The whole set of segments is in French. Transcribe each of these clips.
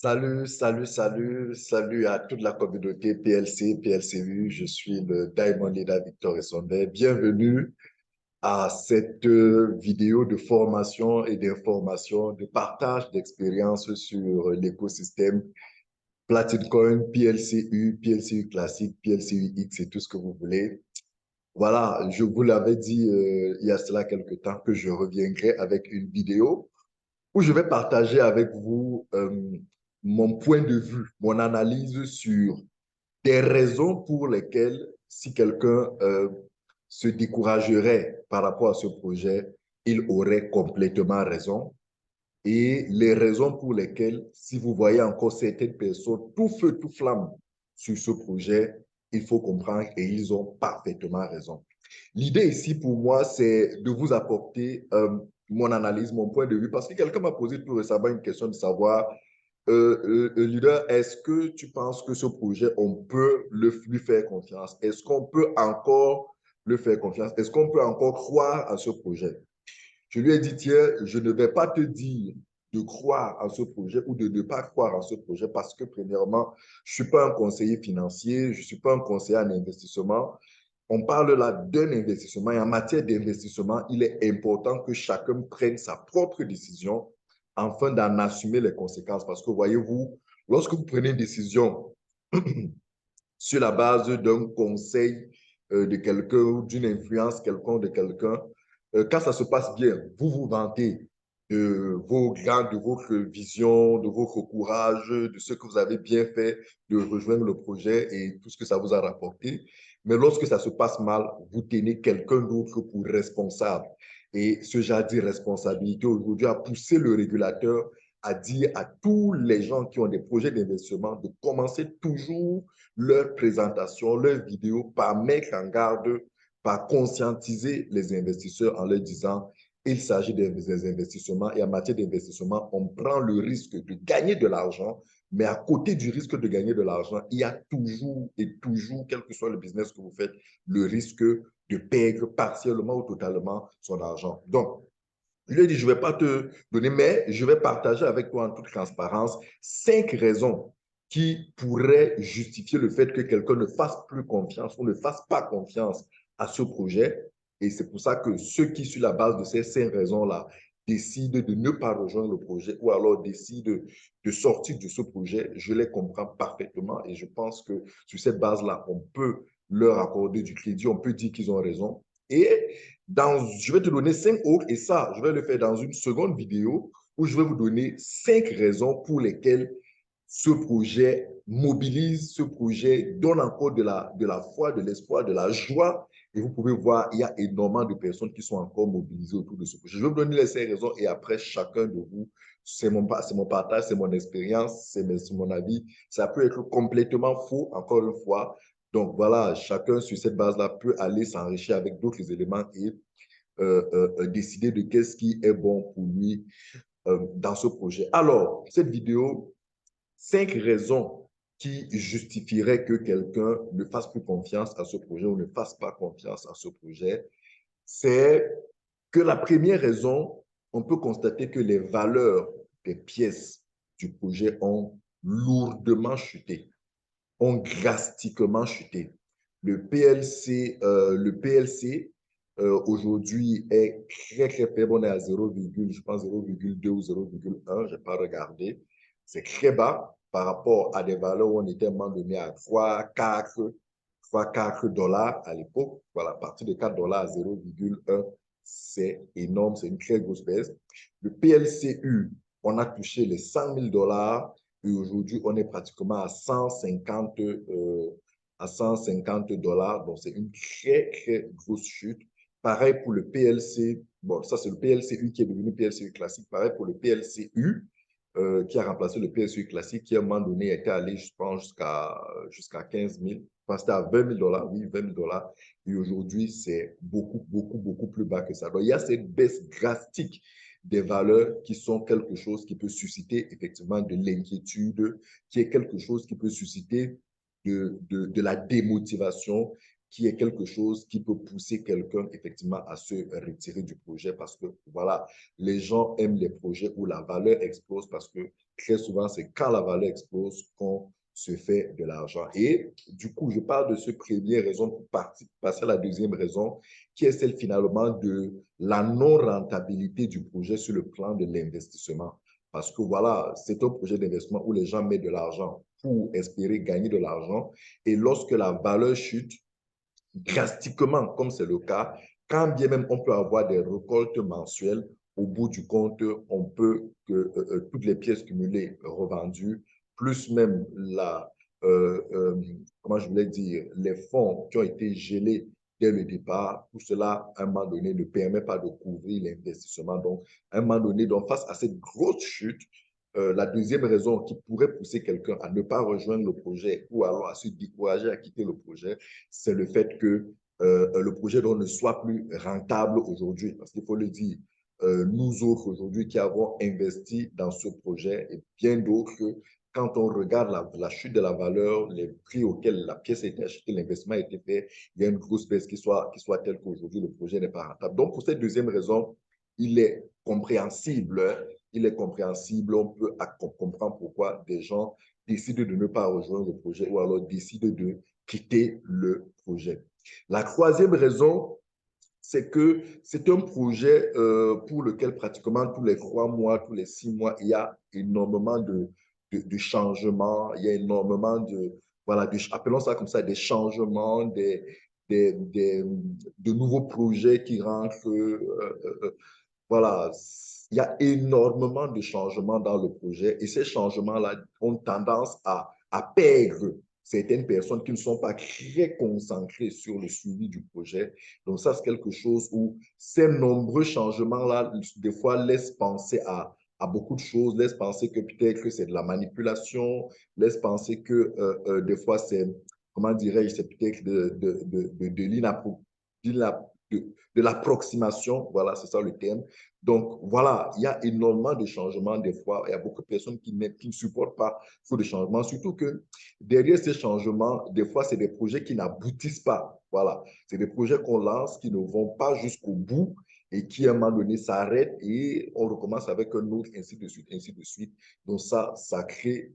Salut à toute la communauté PLC, PLCU. Je suis le Diamond Leader Victor Essonde. Bienvenue à cette vidéo de formation et d'information, de partage d'expériences sur l'écosystème Platinum Coin, PLCU, PLCU classique, PLCU X et tout ce que vous voulez. Voilà, je vous l'avais dit il y a cela quelques temps que je reviendrai avec une vidéo où je vais partager avec vous mon point de vue, mon analyse sur des raisons pour lesquelles, si quelqu'un se découragerait par rapport à ce projet, il aurait complètement raison. Et les raisons pour lesquelles, si vous voyez encore certaines personnes tout feu, tout flamme sur ce projet, il faut comprendre et ils ont parfaitement raison. L'idée ici pour moi, c'est de vous apporter mon analyse, mon point de vue, parce que quelqu'un m'a posé tout récemment une question de savoir, leader, est-ce que tu penses que ce projet, on peut lui faire confiance? Est-ce qu'on peut encore le faire confiance? Est-ce qu'on peut encore croire à ce projet? Je lui ai dit, tiens, je ne vais pas te dire de croire à ce projet ou de ne pas croire à ce projet parce que, premièrement, je ne suis pas un conseiller financier, je ne suis pas un conseiller en investissement. On parle là d'un investissement et en matière d'investissement, il est important que chacun prenne sa propre décision afin d'en assumer les conséquences. Parce que, voyez-vous, lorsque vous prenez une décision sur la base d'un conseil de quelqu'un ou d'une influence quelconque de quelqu'un, quand ça se passe bien, vous vous vantez de votre vision, de votre courage, de ce que vous avez bien fait, de rejoindre le projet et tout ce que ça vous a rapporté. Mais lorsque ça se passe mal, vous tenez quelqu'un d'autre pour responsable. Et ce genre d'irresponsabilité aujourd'hui a poussé le régulateur à dire à tous les gens qui ont des projets d'investissement de commencer toujours leur présentation, leur vidéo par mettre en garde, par conscientiser les investisseurs en leur disant il s'agit des investissements et en matière d'investissement, on prend le risque de gagner de l'argent, mais à côté du risque de gagner de l'argent, il y a toujours et toujours, quel que soit le business que vous faites, le risque de perdre partiellement ou totalement son argent. Donc, je lui ai dit, je ne vais pas te donner, mais je vais partager avec toi en toute transparence 5 raisons qui pourraient justifier le fait que quelqu'un ne fasse plus confiance ou ne fasse pas confiance à ce projet. Et c'est pour ça que ceux qui, sur la base de ces 5 raisons-là, décident de ne pas rejoindre le projet ou alors décident de sortir de ce projet, je les comprends parfaitement et je pense que sur cette base-là, on peut leur accorder du crédit, on peut dire qu'ils ont raison. Et je vais te donner 5 autres, et ça, je vais le faire dans une seconde vidéo où je vais vous donner 5 raisons pour lesquelles ce projet mobilise, ce projet donne encore de la foi, de l'espoir, de la joie. Et vous pouvez voir, il y a énormément de personnes qui sont encore mobilisées autour de ce projet. Je vais vous donner les 5 raisons et après, chacun de vous, c'est mon partage, c'est mon expérience, c'est mon avis. Ça peut être complètement faux, encore une fois. Donc voilà, chacun sur cette base-là peut aller s'enrichir avec d'autres éléments et décider de qu'est-ce qui est bon pour lui dans ce projet. Alors, cette vidéo, 5 raisons qui justifieraient que quelqu'un ne fasse plus confiance à ce projet ou ne fasse pas confiance à ce projet, c'est que la première raison, on peut constater que les valeurs des pièces du projet ont lourdement chuté, ont drastiquement chuté. Le PLC aujourd'hui est très, très faible. On est à 0, je pense 0,2 ou 0,1, je n'ai pas regardé. C'est très bas par rapport à des valeurs où on était à un moment donné à 3, 4 dollars à l'époque. Voilà, à partir de 4 dollars à 0,1, c'est énorme, c'est une très grosse baisse. Le PLCU, on a touché les 100 000 dollars et aujourd'hui, on est pratiquement à 150 dollars. Donc, c'est une très, très grosse chute. Pareil pour le PLC. Bon, ça, c'est le PLCU qui est devenu PLCU classique. Pareil pour le PLCU qui a remplacé le PLCU classique qui, à un moment donné, était allé, je pense, jusqu'à 15 000. Enfin, c'était à 20 000 dollars, oui, 20 000 dollars. Et aujourd'hui, c'est beaucoup, beaucoup, beaucoup plus bas que ça. Donc, il y a cette baisse drastique des valeurs qui sont quelque chose qui peut susciter effectivement de l'inquiétude, qui est quelque chose qui peut susciter de la démotivation, qui est quelque chose qui peut pousser quelqu'un effectivement à se retirer du projet parce que voilà, les gens aiment les projets où la valeur explose parce que très souvent, c'est quand la valeur explose qu'on se fait de l'argent. Et du coup, je parle de ce premier raison pour passer à la deuxième raison, qui est celle finalement de la non-rentabilité du projet sur le plan de l'investissement. Parce que voilà, c'est un projet d'investissement où les gens mettent de l'argent pour espérer gagner de l'argent. Et lorsque la valeur chute drastiquement, comme c'est le cas, quand bien même on peut avoir des récoltes mensuelles, au bout du compte, on peut que toutes les pièces cumulées revendues, plus même comment je voulais dire, les fonds qui ont été gelés dès le départ, tout cela, à un moment donné, ne permet pas de couvrir l'investissement. Donc, à un moment donné, donc, face à cette grosse chute, la deuxième raison qui pourrait pousser quelqu'un à ne pas rejoindre le projet ou alors à se décourager à quitter le projet, c'est le fait que le projet donc, ne soit plus rentable aujourd'hui. Parce qu'il faut le dire, nous autres aujourd'hui qui avons investi dans ce projet et bien d'autres, quand on regarde la chute de la valeur, les prix auxquels la pièce a été achetée, l'investissement a été fait, il y a une grosse baisse qui soit telle qu'aujourd'hui le projet n'est pas rentable. Donc, pour cette deuxième raison, il est compréhensible, on peut comprendre pourquoi des gens décident de ne pas rejoindre le projet ou alors décident de quitter le projet. La troisième raison, c'est que c'est un projet pour lequel pratiquement tous les 3 mois, tous les 6 mois, il y a énormément de changements, il y a énormément voilà, appelons ça comme ça, des changements, de nouveaux projets qui rentrent. Voilà, il y a énormément de changements dans le projet et ces changements-là ont tendance à perdre certaines personnes qui ne sont pas très concentrées sur le suivi du projet. Donc ça, c'est quelque chose où ces nombreux changements-là, des fois, laissent penser à beaucoup de choses, laissent penser que peut-être que c'est de la manipulation, laissent penser que des fois, c'est, comment dirais-je, c'est peut-être de l'approximation, voilà, c'est ça le terme. Donc, voilà, il y a énormément de changements des fois. Il y a beaucoup de personnes qui ne supportent pas ce de changements, surtout que derrière ces changements, des fois, c'est des projets qui n'aboutissent pas. Voilà, c'est des projets qu'on lance qui ne vont pas jusqu'au bout et qui, à un moment donné, s'arrêtent et on recommence avec un autre, ainsi de suite, ainsi de suite. Donc, ça crée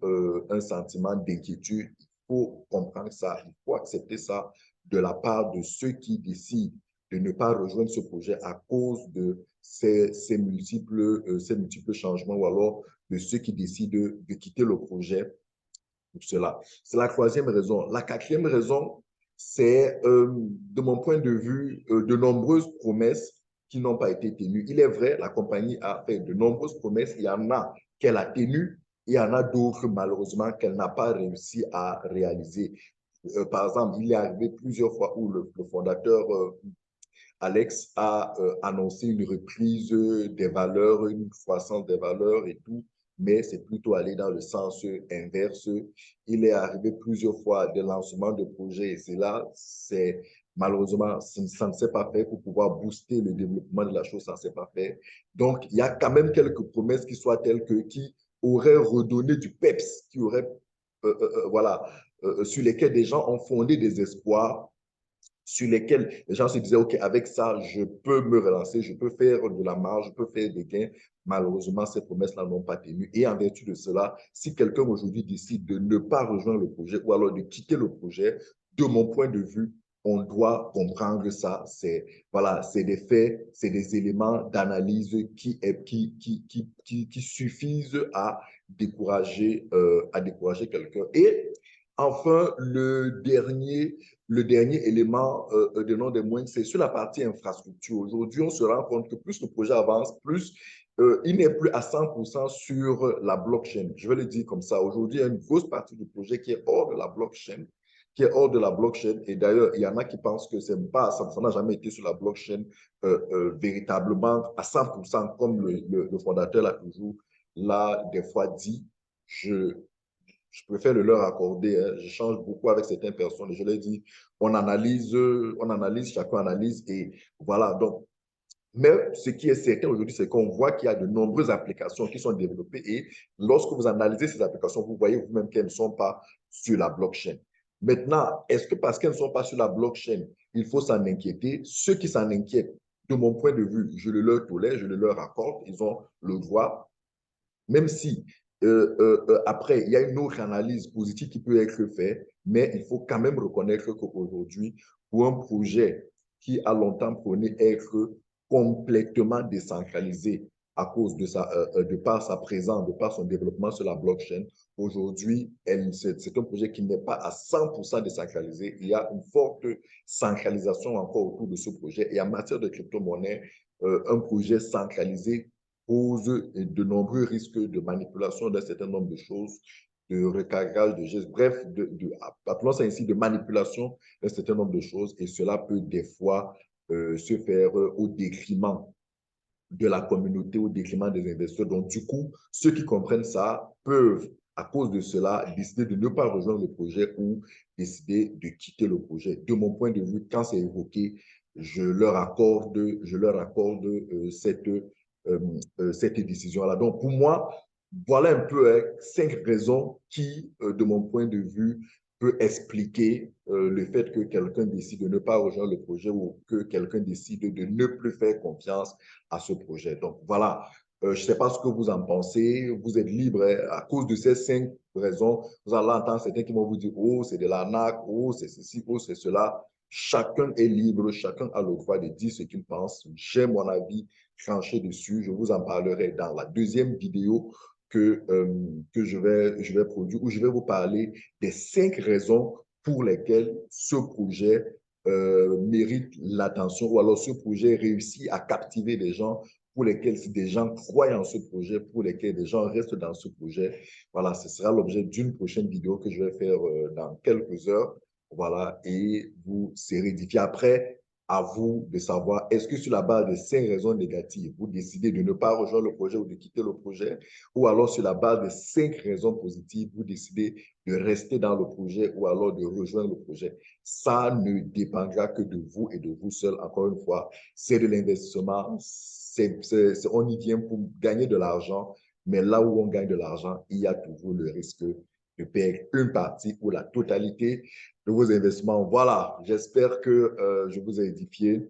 un sentiment d'inquiétude. Il faut comprendre ça, il faut accepter ça de la part de ceux qui décident de ne pas rejoindre ce projet à cause de ces multiples changements ou alors de ceux qui décident de quitter le projet pour cela. C'est la troisième raison. La quatrième raison, c'est, de mon point de vue, de nombreuses promesses qui n'ont pas été tenues. Il est vrai, la compagnie a fait de nombreuses promesses. Il y en a qu'elle a tenues. Il y en a d'autres, malheureusement, qu'elle n'a pas réussi à réaliser. Par exemple, il est arrivé plusieurs fois où le fondateur Alex a annoncé une reprise des valeurs, une croissance des valeurs et tout, mais c'est plutôt allé dans le sens inverse. Il est arrivé plusieurs fois des lancements de projets et c'est là, c'est malheureusement, ça ne s'est pas fait pour pouvoir booster le développement de la chose, ça ne s'est pas fait. Donc, il y a quand même quelques promesses qui soient telles que, qui auraient redonné du peps, qui auraient, voilà, sur lesquelles des gens ont fondé des espoirs sur lesquels les gens se disaient, OK, avec ça, je peux me relancer, je peux faire de la marge, je peux faire des gains. Malheureusement, ces promesses-là n'ont pas tenu. Et en vertu de cela, si quelqu'un aujourd'hui décide de ne pas rejoindre le projet ou alors de quitter le projet, de mon point de vue, on doit comprendre ça. C'est voilà, c'est des faits, c'est des éléments d'analyse qui suffisent à décourager quelqu'un. Et enfin, le dernier élément de non des moindres, c'est sur la partie infrastructure. Aujourd'hui, on se rend compte que plus le projet avance, plus il n'est plus à 100% sur la blockchain. Je vais le dire comme ça. Aujourd'hui, il y a une grosse partie du projet qui est hors de la blockchain, Et d'ailleurs, il y en a qui pensent que c'est pas, ça n'a jamais été sur la blockchain véritablement à 100%, comme le fondateur l'a toujours, là, des fois dit. Je, je préfère le leur accorder. Hein. Je change beaucoup avec certaines personnes. Et je leur dis, on analyse, chacun analyse. Et voilà. Donc, mais ce qui est certain aujourd'hui, c'est qu'on voit qu'il y a de nombreuses applications qui sont développées. Et lorsque vous analysez ces applications, vous voyez vous-même qu'elles ne sont pas sur la blockchain. Maintenant, est-ce que parce qu'elles ne sont pas sur la blockchain, il faut s'en inquiéter? Ceux qui s'en inquiètent, de mon point de vue, je le leur tolère, je le leur accorde, ils ont le droit, même si après, il y a une autre analyse positive qui peut être faite, mais il faut quand même reconnaître qu'aujourd'hui, pour un projet qui a longtemps prôné être complètement décentralisé à cause de, de par sa présence, de par son développement sur la blockchain, aujourd'hui, c'est un projet qui n'est pas à 100% décentralisé. Il y a une forte centralisation encore autour de ce projet. Et en matière de crypto-monnaie, un projet centralisé pose de nombreux risques de manipulation d'un certain nombre de choses, de recadrage de gestes, bref, appelons ça ainsi, de manipulation d'un certain nombre de choses, et cela peut des fois se faire au détriment de la communauté, au détriment des investisseurs. Donc, du coup, ceux qui comprennent ça peuvent, à cause de cela, décider de ne pas rejoindre le projet ou décider de quitter le projet. De mon point de vue, quand c'est évoqué, je leur accorde cette décision-là. Donc, pour moi, voilà un peu 5 raisons qui, de mon point de vue, peut expliquer le fait que quelqu'un décide de ne pas rejoindre le projet ou que quelqu'un décide de ne plus faire confiance à ce projet. Donc, voilà. Je ne sais pas ce que vous en pensez. Vous êtes libre. À cause de ces 5 raisons, vous allez entendre certains qui vont vous dire, oh, c'est de l'arnaque, oh, c'est ceci, oh, c'est cela. Chacun est libre, chacun a le droit de dire ce qu'il pense. J'ai mon avis tranché dessus. Je vous en parlerai dans la deuxième vidéo que je vais produire, où je vais vous parler des 5 raisons pour lesquelles ce projet mérite l'attention, ou alors ce projet réussit à captiver des gens, pour lesquels des gens croient en ce projet, pour lesquels des gens restent dans ce projet. Voilà, ce sera l'objet d'une prochaine vidéo que je vais faire dans quelques heures. Voilà, et vous serez édifié. Après, à vous de savoir, est-ce que sur la base de 5 raisons négatives, vous décidez de ne pas rejoindre le projet ou de quitter le projet, ou alors sur la base de 5 raisons positives, vous décidez de rester dans le projet ou alors de rejoindre le projet. Ça ne dépendra que de vous et de vous seul. Encore une fois, c'est de l'investissement. On y vient pour gagner de l'argent, mais là où on gagne de l'argent, il y a toujours le risque de perdre une partie ou la totalité de vos investissements. Voilà, j'espère que je vous ai édifié.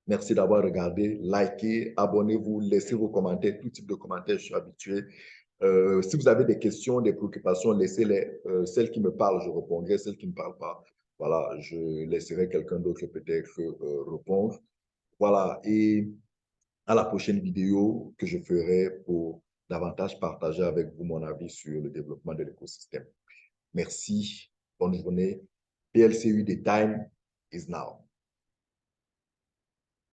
Merci d'avoir regardé, likez, abonnez-vous, laissez vos commentaires, tout type de commentaires, je suis habitué. Si vous avez des questions, des préoccupations, laissez-les. Celles qui me parlent, je répondrai. Celles qui ne parlent pas, voilà, je laisserai quelqu'un d'autre peut-être répondre. Voilà, et à la prochaine vidéo que je ferai pour davantage partager avec vous mon avis sur le développement de l'écosystème. Merci, bonne journée. PLCU, the time is now.